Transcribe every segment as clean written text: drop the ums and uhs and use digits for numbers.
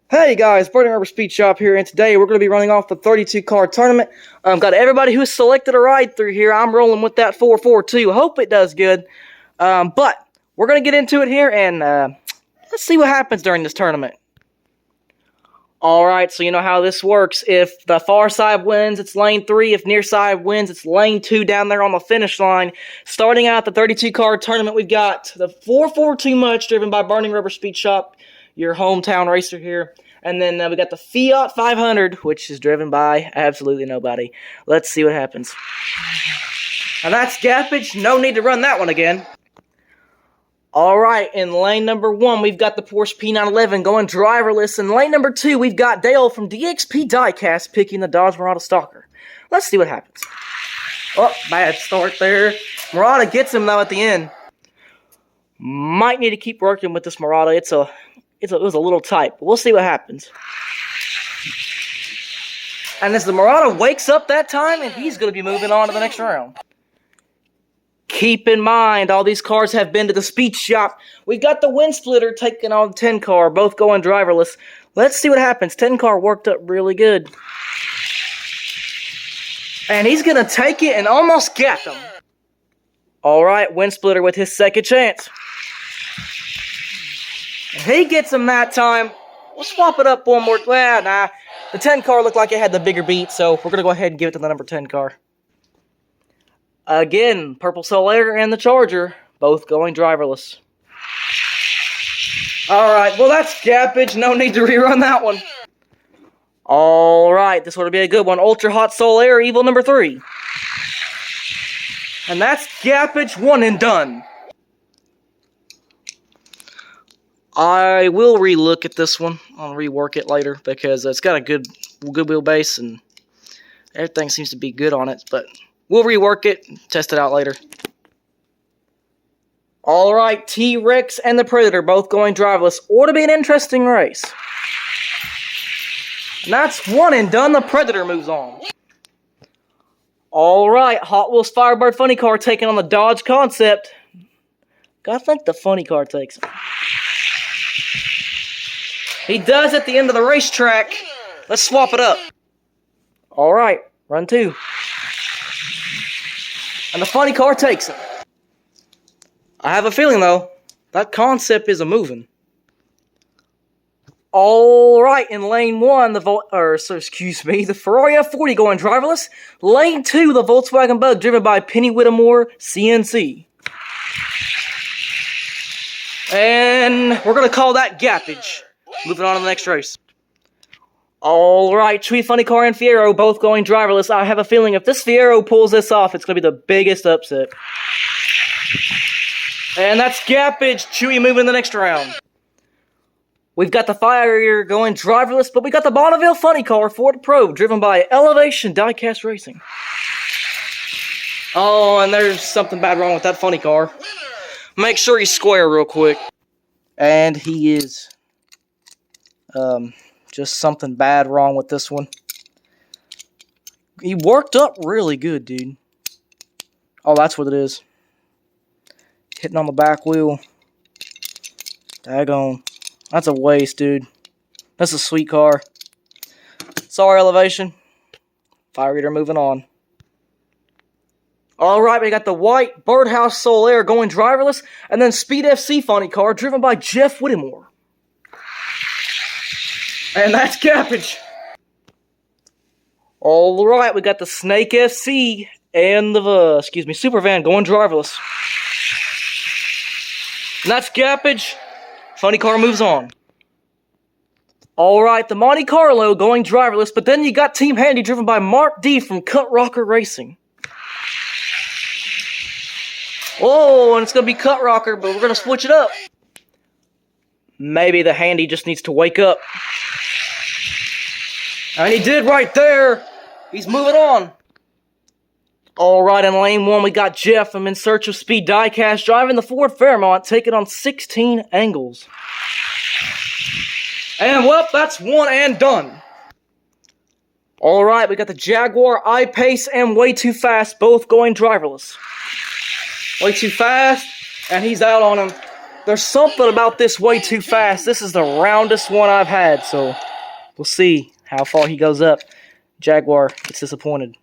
Hey guys, Burning Rubber Speed Shop here, and today we're going to be running off the 32 card tournament. Got everybody who's selected a ride through here. I'm rolling with that 442. Hope it does good. But we're going to get into it here, and let's see what happens during this tournament. Alright, so you know how this works. If the far side wins, it's lane 3. If near side wins, it's lane 2 down there on the finish line. Starting out the 32 card tournament, we've got the 442 much driven by Burning Rubber Speed Shop, your hometown racer here. And then we got the Fiat 500, which is driven by absolutely nobody. Let's see what happens. And that's gappage. No need to run that one again. Alright, in lane number 1, we've got the Porsche P911 going driverless. In lane number 2, we've got Dale from DXP Diecast picking the Dodge Murata Stalker. Let's see what happens. Oh, bad start there. Murata gets him, though, at the end. Might need to keep working with this Murata. It was a little tight, but we'll see what happens. And as the Murata wakes up that time, and he's going to be moving on to the next round. Keep in mind, all these cars have been to the speed shop. We've got the Wind Splitter taking on the 10 car, both going driverless. Let's see what happens. 10 car worked up really good. And he's going to take it and almost gap him. Alright, Wind Splitter with his second chance. He gets him that time. We'll swap it up one more. Well, nah. The 10 car looked like it had the bigger beat, so we're going to go ahead and give it to the number 10 car. Again, Purple Solaire and the Charger, both going driverless. Alright, well that's gappage. No need to rerun that one. Alright, this ought to be a good one. Ultra Hot Solaire, Evil number 3. And that's gappage, one and done. I will re-look at this one. I'll rework it later because it's got a good wheelbase and everything seems to be good on it. But we'll rework it, test it out later. Alright, T-Rex and the Predator both going driverless. Ought to be an interesting race. And that's one and done. The Predator moves on. Alright, Hot Wheels Firebird Funny Car taking on the Dodge Concept. Gotta think the Funny Car takes it. He does at the end of the racetrack. Let's swap it up. Alright, run 2. And the Funny Car takes it. I have a feeling, though, that Concept is a-moving. Alright, in lane 1, the Ferrari F40 going driverless. Lane 2, the Volkswagen Bug driven by Penny Whittemore CNC. And we're going to call that gappage. Moving on to the next race. Alright, Chewy Funny Car and Fiero both going driverless. I have a feeling if this Fiero pulls this off, it's going to be the biggest upset. And that's gappage. Chewy moving to the next round. We've got the Fire going driverless, but we got the Bonneville Funny Car Ford Pro driven by Elevation Diecast Racing. Oh, and there's something bad wrong with that Funny Car. Make sure he's square real quick. And he is. Just something bad wrong with this one. He worked up really good, dude. Oh, that's what it is. Hitting on the back wheel. Daggone. That's a waste, dude. That's a sweet car. Sorry, Elevation. Fire Eater moving on. Alright, we got the white Birdhouse Solaire going driverless, and then Speed FC Funny Car driven by Jeff Whittemore. And that's gappage. Alright, we got the Snake SC and the, Super Van going driverless. And that's gappage. Funny Car moves on. Alright, the Monte Carlo going driverless, but then you got Team Handy driven by Mark D from Cut Rocker Racing. Oh, and it's going to be Cut Rocker, but we're going to switch it up. Maybe the Handy just needs to wake up. And he did right there. He's moving on. Alright, in lane 1, we got Jeff from In Search of Speed Diecast driving the Ford Fairmont, taking on 16 angles. And, well, that's one and done. Alright, we got the Jaguar, I-Pace, and Way Too Fast, both going driverless. Way Too Fast, and he's out on him. There's something about this way too fast. This is the roundest one I've had, so we'll see how far he goes up. Jaguar gets disappointed.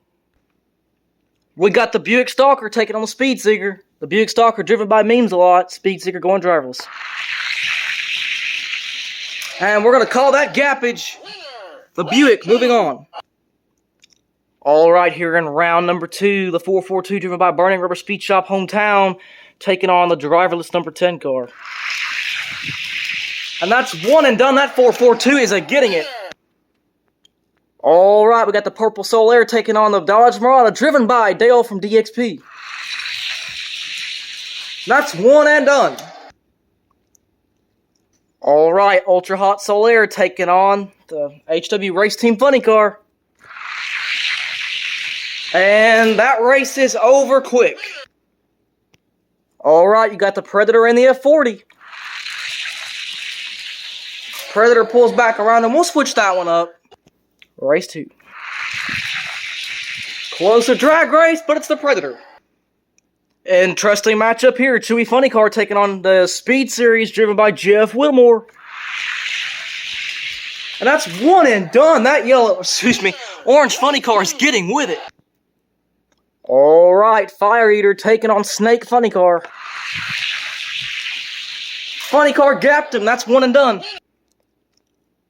We got the Buick Stalker taking on the Speed Seeker. The Buick Stalker driven by Memes a lot. Speed Seeker going driverless. And we're going to call that gappage. The Buick moving on. Alright, here in round number 2, the 442 driven by Burning Rubber Speed Shop Hometown, taking on the driverless number 10 car. And that's one and done. That 442 is a getting it. Alright, we got the Purple Soul Air taking on the Dodge Marauder, driven by Dale from DXP. That's one and done. Alright, Ultra Hot Soul Air taking on the HW Race Team Funny Car. And that race is over quick. Alright, you got the Predator and the F40. Predator pulls back around, and we'll switch that one up. Race 2. Closer drag race, but it's the Predator. Interesting matchup here. Chewy Funny Car taking on the Speed Series driven by Jeff Whittemore. And that's one and done. That orange Funny Car is getting with it. Alright, Fire Eater taking on Snake Funny Car. Funny Car gapped him. That's one and done.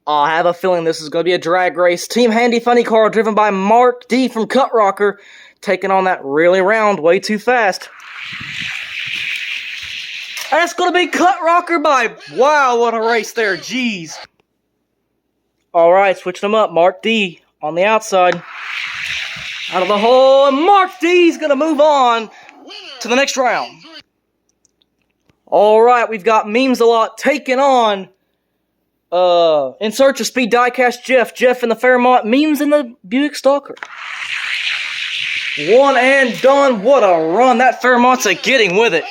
I have a feeling this is going to be a drag race. Team Handy Funny Car driven by Mark D from Cut Rocker, taking on that really round way too fast. And it's going to be Cut Rocker by... Wow, what a race there. Jeez. Alright, switching them up. Mark D on the outside. Out of the hole, and Mark D's going to move on to the next round. Alright, we've got Memes a Lot taking on In Search of Speed Diecast Jeff in the Fairmont, Memes in the Buick Stalker. One and done. What a run. That Fairmont's a getting with it.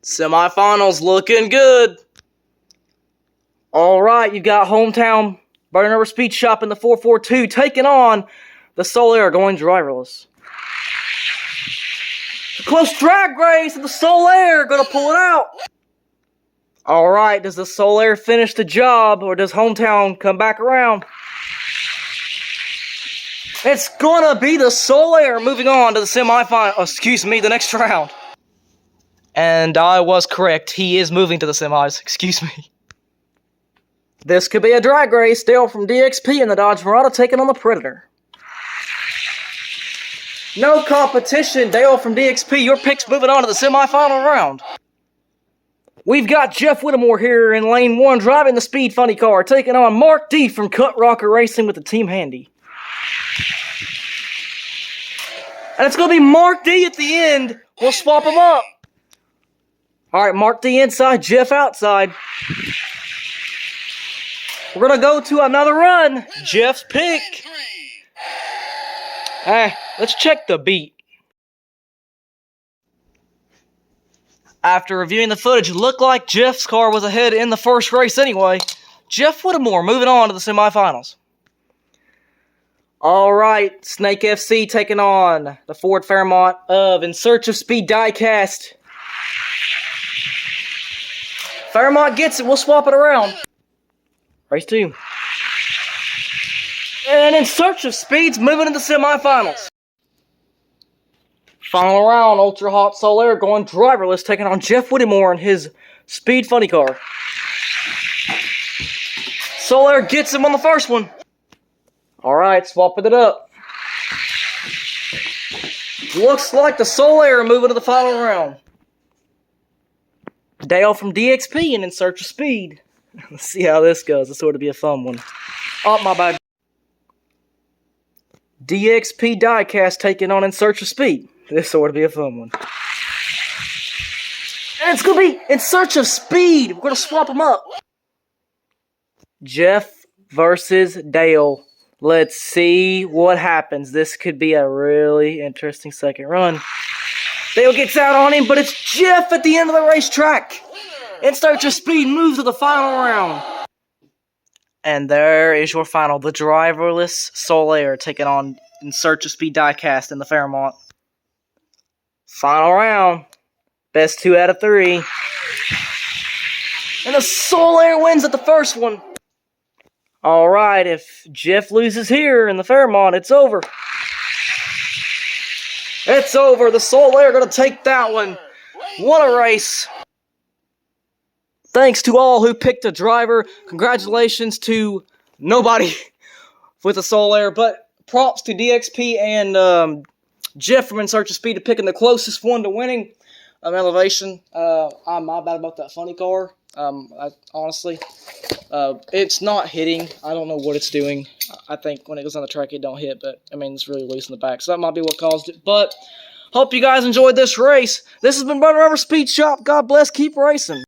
Semifinals looking good. Alright, you've got Hometown Burning Rubber Speed Shop in the 442 taking on the Soul Air going driverless. A close drag race, and the Soul Air going to pull it out. Alright, does the Soul Air finish the job, or does Hometown come back around? It's going to be the Soul Air moving on to the semifinal. The next round. And I was correct. He is moving to the semis. Excuse me. This could be a drag race. Dale from DXP and the Dodge Marauder taking on the Predator. No competition. Dale from DXP, your pick's moving on to the semifinal round. We've got Jeff Whittemore here in lane 1 driving the Speed Funny Car, taking on Mark D from Cut Rocker Racing with the Team Handy. And it's going to be Mark D at the end. We'll swap them up. Alright, Mark D inside, Jeff outside. We're going to go to another run. Jeff's pick. Let's check the beat. After reviewing the footage, it looked like Jeff's car was ahead in the first race anyway. Jeff Whittemore moving on to the semifinals. Alright, Snake FC taking on the Ford Fairmont of In Search of Speed Diecast. Fairmont gets it, we'll swap it around. Race 2. And In Search of Speed's moving into the semifinals. Final round, Ultra Hot Soul Air going driverless, taking on Jeff Whittemore in his Speed Funny Car. Soul Air gets him on the first one. Alright, swapping it up. Looks like the Soul Air moving to the final round. Dale from DXP and In Search of Speed. Let's see how this goes. This ought to be a fun one. Oh, my bad. DXP Diecast taking on In Search of Speed. This ought to be a fun one. And it's going to be In Search of Speed. We're going to swap them up. Jeff versus Dale. Let's see what happens. This could be a really interesting second run. Dale gets out on him, but it's Jeff at the end of the racetrack. In Search of Speed moves to the final round. And there is your final. The driverless Soul Air taking on In Search of Speed Diecast in the Fairmont. Final round. Best 2 out of 3. And the Soul Air wins at the first one. Alright, if Jeff loses here in the Fairmont, it's over. It's over. The Soul Air going to take that one. What a race. Thanks to all who picked a driver. Congratulations to nobody with the Soul Air, but props to DXP and Jeff from In Search of Speed to picking the closest one to winning. Elevation. I'm not bad about that funny car. Honestly, it's not hitting. I don't know what it's doing. I think when it goes on the track, it don't hit, but I mean, it's really loose in the back, so that might be what caused it. But hope you guys enjoyed this race. This has been Brother Rubber Speed Shop. God bless. Keep racing.